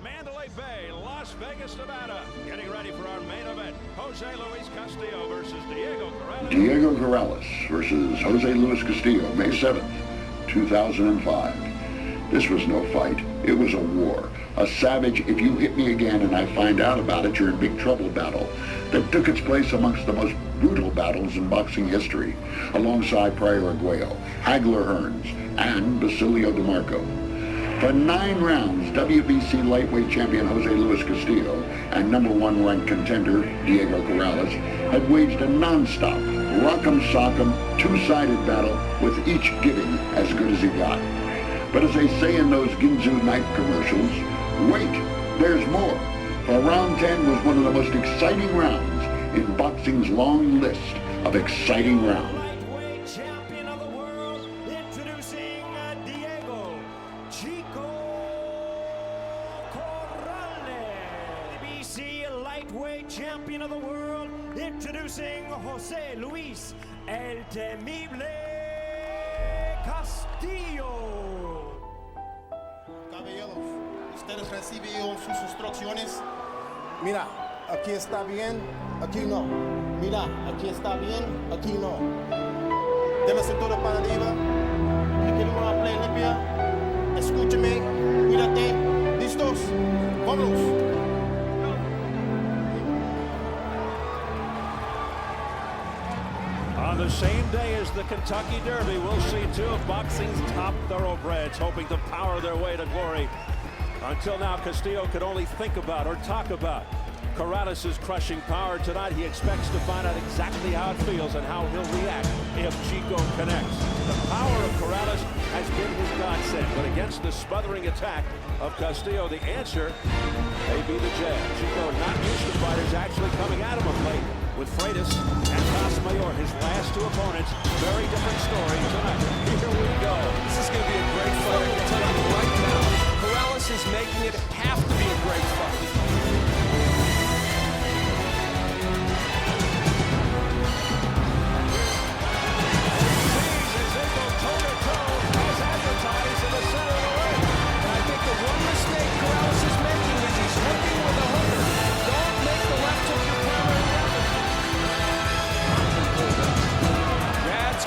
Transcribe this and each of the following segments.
Mandalay Bay, Las Vegas, Nevada. Getting ready for our main event. José Luis Castillo versus Diego Corrales. Diego Corrales versus José Luis Castillo, May 7th, 2005. This was no fight. It was a war. A savage, if you hit me again and I find out about it, you're in big trouble battle that took its place amongst the most brutal battles in boxing history, alongside Pryor Aguayo, Hagler Hearns, and Basilio DeMarco. For 9 rounds, WBC lightweight champion José Luis Castillo and #1 ranked contender Diego Corrales had waged a non-stop, rock'em sock'em, two-sided battle with each giving as good as he got. But as they say in those Ginzu knife commercials, wait, there's more. For round 10 was one of the most exciting rounds in boxing's long list of exciting rounds. Lightweight champion of the world, introducing Diego Chico Corrales. WBC lightweight champion of the world, introducing José Luis El Temible Castillo. Caballeros, ustedes reciben sus instrucciones. Mira, aquí está bien, aquí no. Mira, aquí está bien, aquí no. De la cintura para arriba. Aquí no va a play limpia. Escúchame, mírate. ¿Listos? Vámonos. On the same day as the Kentucky Derby, we'll see two of boxing's top thoroughbreds hoping to power their way to glory. Until now, Castillo could only think about or talk about Corrales' crushing power. Tonight, he expects to find out exactly how it feels and how he'll react if Chico connects. The power of Corrales has been his godsend, but against the smothering attack of Castillo, the answer may be the jab. Chico not used to fighters actually coming at him of late. With Freitas and Mayor, his last two opponents, very different story tonight. Here we go. This is going to be a great fight. I can tell you right now, Corrales is making it have to be a great fight. As they go toe-to-toe, as advertised in the center of the ring. And I think the one mistake Corrales is making is he's hooking with a hooker. Don't make the left hook your primary weapon.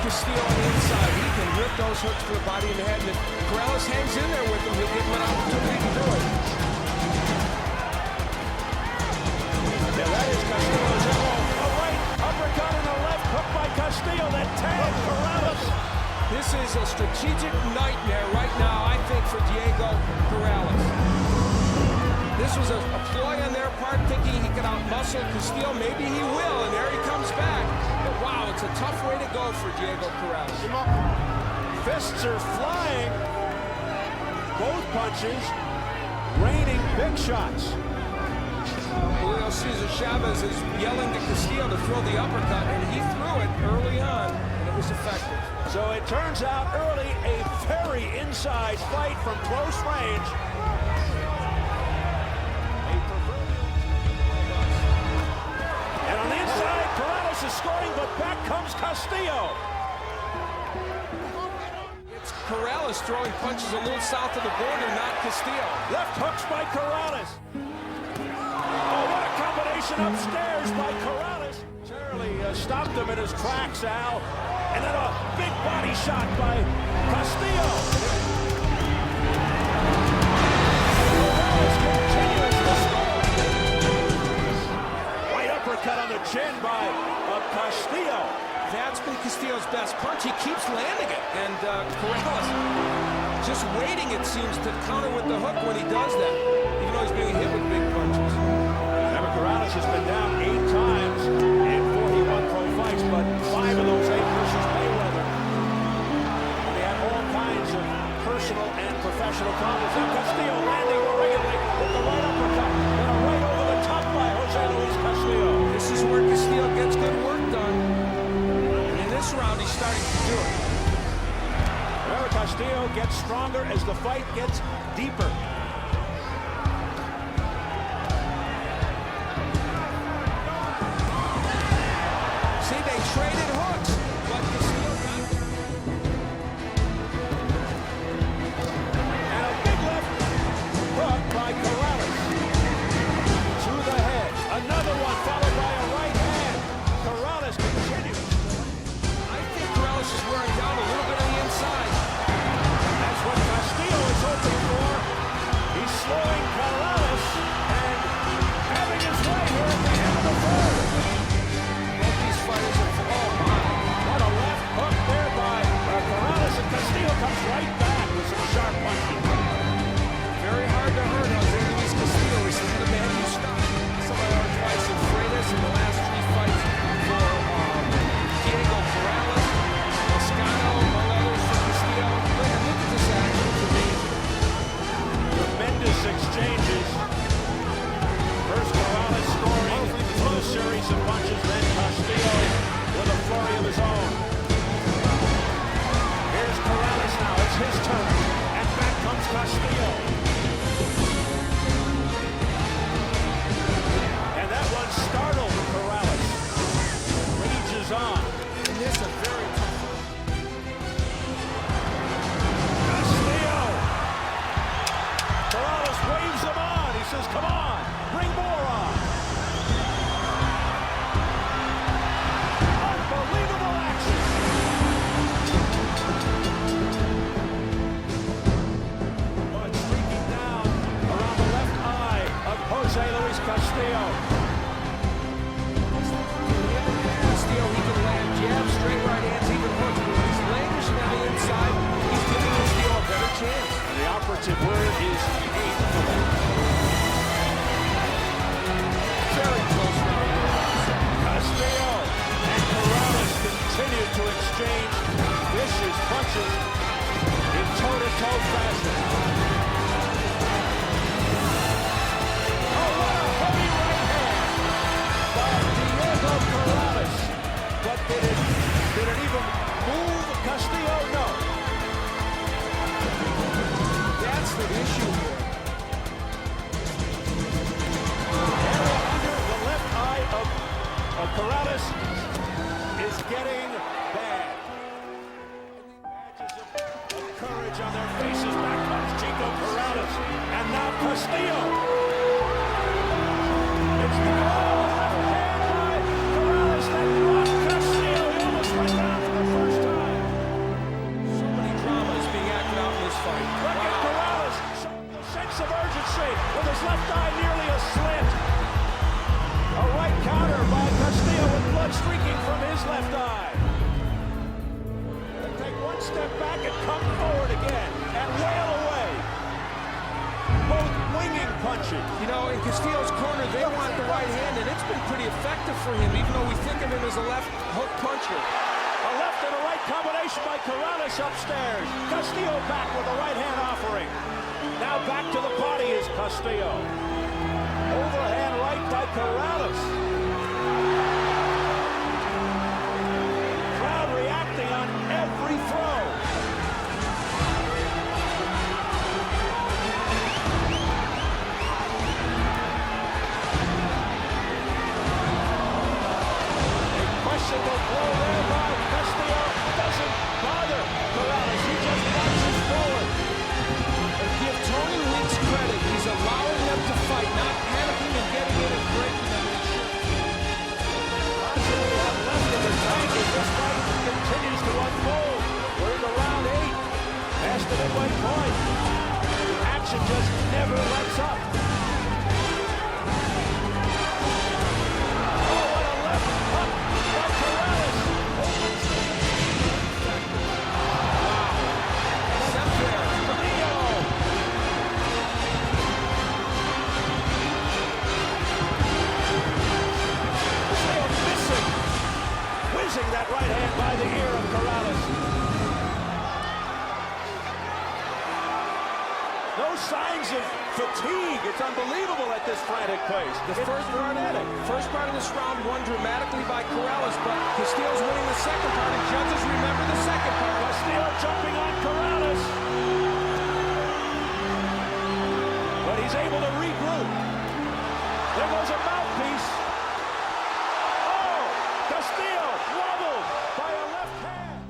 Castillo on the inside, he can rip those hooks to the body and the head, and if Corrales hangs in there with him, he'll give him an opportunity to do it. Yeah, that is Castillo's elbow. A right uppercut and a left hook by Castillo that tagged Corrales. This is a strategic nightmare right now, I think, for Diego Corrales. This was a ploy on their part, thinking he could outmuscle Castillo. Maybe he will, and there he comes back. But wow, it's a tough way to go for Diego Corrales. Fists are flying. Both punches raining big shots. Julio Cesar Chavez is yelling to Castillo to throw the uppercut, and he threw it early on, and it was effective. So it turns out early a very inside fight from close range. And on the inside, Corrales is scoring, but back comes Castillo. It's Corrales throwing punches a little south of the border, not Castillo. Left hooks by Corrales. Oh, what a combination upstairs by Corrales. Charlie stopped him in his tracks, Al. And then a big body shot by Castillo. Corrales continues to score. Right uppercut on the chin by Castillo. That's been Castillo's best punch. He keeps landing it. And Corrales just waiting, it seems, to counter with the hook when he does that, even though he's being hit with big punches. Remember, Corrales has been down 8 times in 41 pro fights, but 5 of those 8 versus Mayweather. And he had all kinds of personal and professional problems. And Castillo landing regularly with the right uppercut. And a right over the top by José Luis Castillo. This is where Castillo gets good work done. And in this round, he's starting to do it. Remember, Castillo gets stronger as the fight gets deeper. See, they traded hooks, but Castillo got it. And a big left hook by Corrales. slowing Corrales and having his way here at the end of the third. Both these fighters are, oh my. What a left hook there by Corrales, and Castillo comes right back with some sharp punches. Very hard to hurt José Luis Castillo. He's not a man who stopped. Some of our fights in Freitas in the last 3 fights for Diego Corrales, Moscato, among others for Castillo. Look at this action. It's amazing. Tremendous exchanges. First Corrales scoring with a series of punches, then Castillo with a flurry of his own. Here's Corrales now, it's his turn, and back comes Castillo. And that one startled Corrales. Rages on. And this is a very tough one. Castillo! Corrales waves him on. He says, come on, bring more on. Unbelievable action. Oh, it's streaking down around the left eye of José Luis Castillo. Castillo, he can land jabs, straight right hands, even hooks. But when he's languishing on the inside, he's giving Castillo a better chance. And the operative word is painful. Very close round. Castillo and Corrales continue to exchange vicious punches in toe-to-toe fashion. Oh, what a heavy right hand by Diego Corrales. But did it even move Castillo? No. That's the issue here. Arrow under the left eye of Corrales is getting bad. Badges of courage on their faces. Back comes Chico Corrales. And now Castillo. It's the left hand by Corrales that blocked Castillo. He almost went down for the first time. So many dramas being acted out in this fight. Look at Corrales showing a sense of urgency with his left eye nearly a slit. A right counter by Castillo with blood streaking from his left eye. They take one step back and come forward again and wail away. Both winging punches. You know, in Castillo's corner, they want the right hand, and it's been pretty effective for him, even though we think of him as a left hook puncher. A left and a right combination by Corrales upstairs. Castillo back with a right hand offering. Now back to the body is Castillo. Overhand right by Corrales. Crowd reacting on every throw. A questionable blow there by Castillo doesn't bother Corrales. He just marches forward. And give Tony Weeks credit. He's allowing them to fight, not panicking and getting in and breaking them. They have left in the tank as this fight continues to unfold. We're into round 8. Past the midway point. The action just never lets up. Oh, what a left hook by Corrales. Opens the Except there. Castillo. Castillo missing. Whizzing that right hand by the ear of Corrales. No signs of fatigue. It's unbelievable at this frantic pace. The first part of this round won dramatically by Corrales, but Castillo's winning the second part, and judges remember the second part. Castillo jumping on Corrales. But he's able to regroup. There goes a mouthpiece. Oh! Castillo wobbled by a left hand.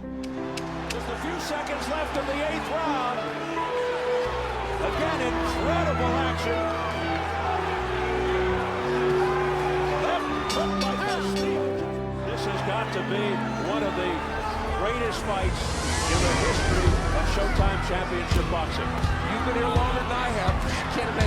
Just a few seconds left in the 8th round. Again, incredible action. Left hook by Castillo. This has got to be one of the greatest fights in the history of Showtime Championship boxing. You've been here longer than I have. I can't imagine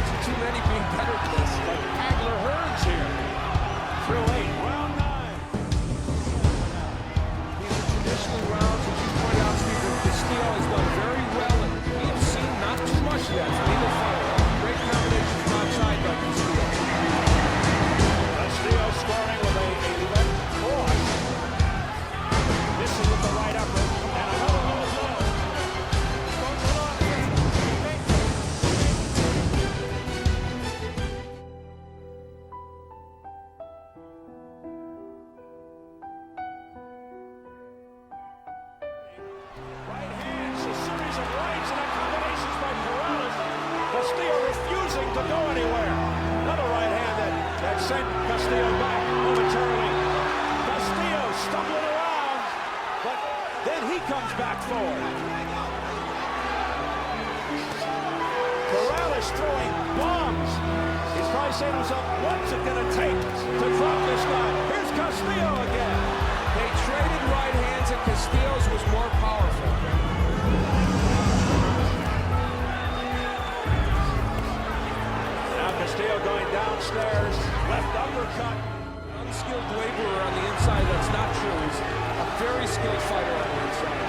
sent Castillo back momentarily. Castillo stumbling around, but then he comes back forward. Corrales throwing bombs. He's probably saying to himself, what's it going to take to drop this guy? Here's Castillo again. They traded right hands, and Castillo's was more powerful. Now Castillo going downstairs, left uppercut. Unskilled laborer on the inside, that's not true. He's a very skilled fighter on the inside.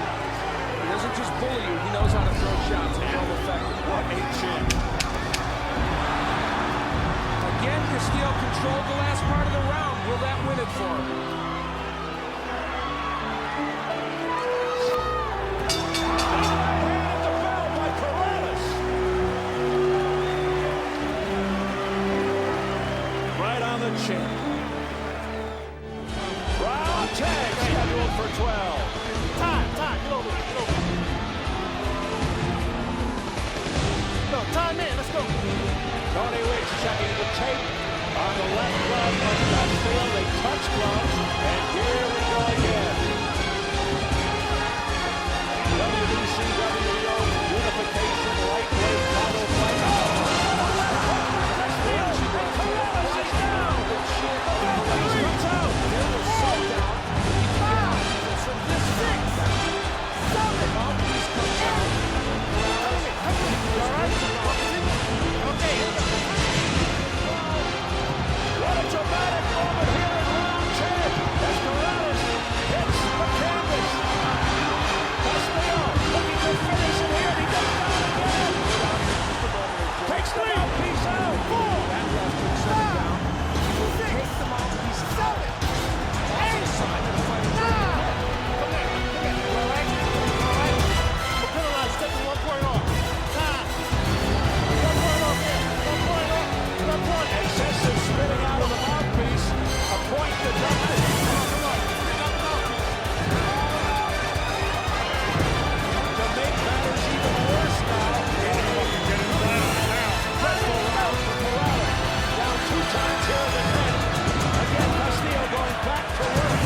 He doesn't just bully you, he knows how to throw shots and throw them effectively. What a chin. Again, Castillo controlled the last part of the round. Will that win it for him? Hand at the bell by Corrales. Right on the chin. Round 10 scheduled for 12. Time, get over it, get over it. No, time in, let's go. Tony Weeks checking the tape on the left glove of Castillo. They touch gloves, and here we go again. WBC, WBO, unification, lightweight title fight. Castillo, and Corrales is down. Corrales comes out. There was some doubt. From this six. Mouthpiece comes out. What a dramatic moment here in round 10 as Corrales hits the canvas. Castillo looking to finish it here. He goes down again. Takes the mouthpiece out. 4, 5, 6, 7, 8, 9. We're penalized, taking 1 point off. 9. 1 point off here. 1 point off. 1 point. Excessive spitting out of the mouthpiece. A point deducted. To make matters even worse now. Dreadful round for Corrales. Down 2 times here in the 10th. Again, Castillo going back to work.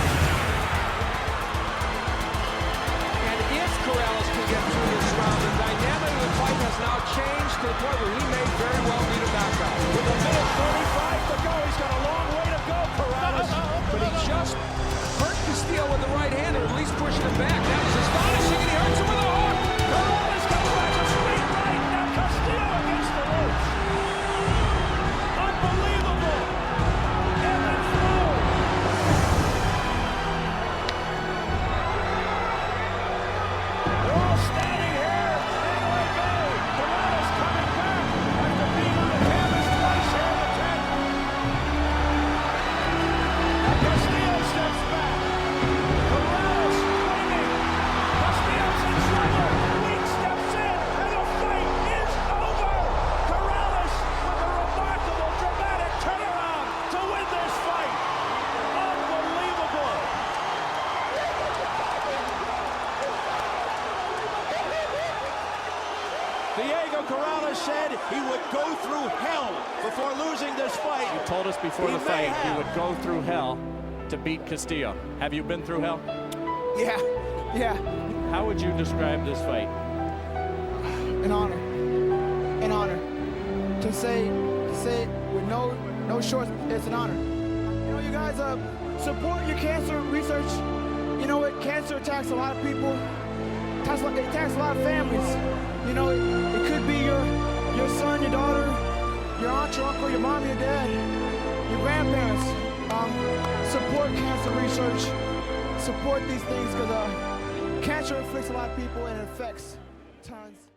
And if Corrales can get through this round, the dynamic of the fight has now changed to the point where he may very well be the knockout. With a minute 35 to go, he's got a long way to go, Corrales. But he just hurt Castillo with the right hand, or at least pushed him back. That was astonishing, and he hurts him with a hook. Corrales comes back to straight right. Now Castillo against the ropes. Unbelievable. Ebb and flow. They're all standing here. Mandalay Bay. Corrales coming back after being on the canvas twice here in the 10th. Now Castillo steps back. Corrales swinging. Castillo's in trouble. Weeks steps in, and the fight is over. Corrales with a remarkable, dramatic turnaround to win this fight. Unbelievable. Diego Corrales said he would go through hell before losing this fight. You told us before He the may fight have. you would go through hell to beat Castillo. Have you been through hell? Yeah, How would you describe this fight? an honor. To say it with no shorts, it's an honor. You know, you guys support your cancer research. You know, cancer attacks a lot of people. It attacks a lot of families. You know, it could be your son, your daughter, your aunt, your uncle, your mom, your dad, your grandparents. Support cancer research. Support these things because cancer afflicts a lot of people and it affects tons.